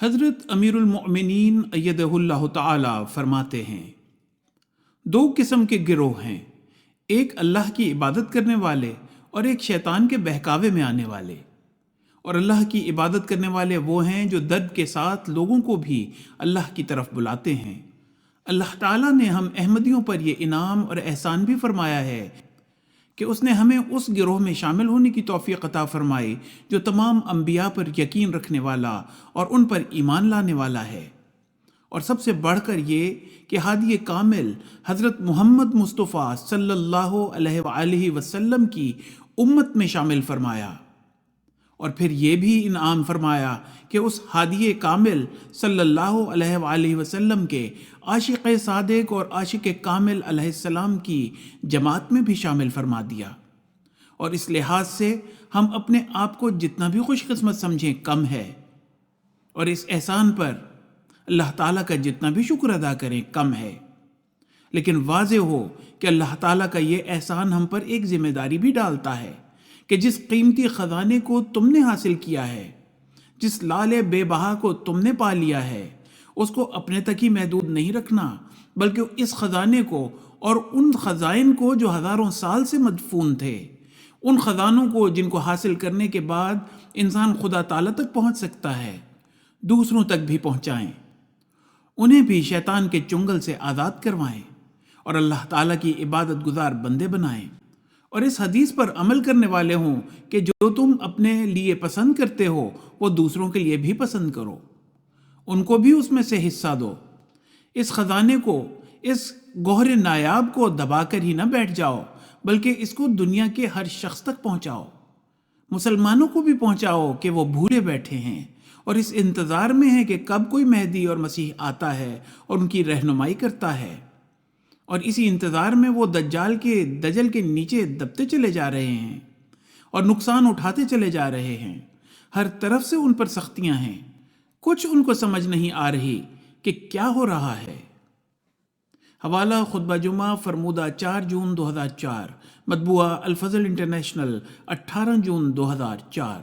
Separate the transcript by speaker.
Speaker 1: حضرت امیر المؤمنین ایدہ اللہ تعالی فرماتے ہیں، دو قسم کے گروہ ہیں، ایک اللہ کی عبادت کرنے والے اور ایک شیطان کے بہکاوے میں آنے والے۔ اور اللہ کی عبادت کرنے والے وہ ہیں جو درد کے ساتھ لوگوں کو بھی اللہ کی طرف بلاتے ہیں۔ اللہ تعالیٰ نے ہم احمدیوں پر یہ انعام اور احسان بھی فرمایا ہے کہ اس نے ہمیں اس گروہ میں شامل ہونے کی توفیق عطا فرمائی جو تمام انبیاء پر یقین رکھنے والا اور ان پر ایمان لانے والا ہے، اور سب سے بڑھ کر یہ کہ ہادی کامل حضرت محمد مصطفیٰ صلی اللہ علیہ وآلہ وسلم کی امت میں شامل فرمایا، اور پھر یہ بھی انعام فرمایا کہ اس ہادی کامل صلی اللہ علیہ وآلہ وسلم کے عاشق صادق اور عاشق کامل علیہ السلام کی جماعت میں بھی شامل فرما دیا۔ اور اس لحاظ سے ہم اپنے آپ کو جتنا بھی خوش قسمت سمجھیں کم ہے، اور اس احسان پر اللہ تعالیٰ کا جتنا بھی شکر ادا کریں کم ہے۔ لیکن واضح ہو کہ اللہ تعالیٰ کا یہ احسان ہم پر ایک ذمہ داری بھی ڈالتا ہے کہ جس قیمتی خزانے کو تم نے حاصل کیا ہے، جس لال بے بہا کو تم نے پا لیا ہے، اس کو اپنے تک ہی محدود نہیں رکھنا، بلکہ اس خزانے کو اور ان خزائن کو جو ہزاروں سال سے مدفون تھے، ان خزانوں کو جن کو حاصل کرنے کے بعد انسان خدا تعالیٰ تک پہنچ سکتا ہے، دوسروں تک بھی پہنچائیں، انہیں بھی شیطان کے چنگل سے آزاد کروائیں اور اللہ تعالیٰ کی عبادت گزار بندے بنائیں، اور اس حدیث پر عمل کرنے والے ہوں کہ جو تم اپنے لیے پسند کرتے ہو وہ دوسروں کے لیے بھی پسند کرو، ان کو بھی اس میں سے حصہ دو۔ اس خزانے کو، اس گوہر نایاب کو دبا کر ہی نہ بیٹھ جاؤ، بلکہ اس کو دنیا کے ہر شخص تک پہنچاؤ، مسلمانوں کو بھی پہنچاؤ کہ وہ بھولے بیٹھے ہیں اور اس انتظار میں ہیں کہ کب کوئی مہدی اور مسیح آتا ہے اور ان کی رہنمائی کرتا ہے، اور اسی انتظار میں وہ دجال کے دجل کے نیچے دبتے چلے جا رہے ہیں اور نقصان اٹھاتے چلے جا رہے ہیں، ہر طرف سے ان پر سختیاں ہیں، کچھ ان کو سمجھ نہیں آ رہی کہ کیا ہو رہا ہے۔ حوالہ خطبہ جمعہ فرمودہ 4 جون 2004، مطبوعہ الفضل انٹرنیشنل 18 جون 2004۔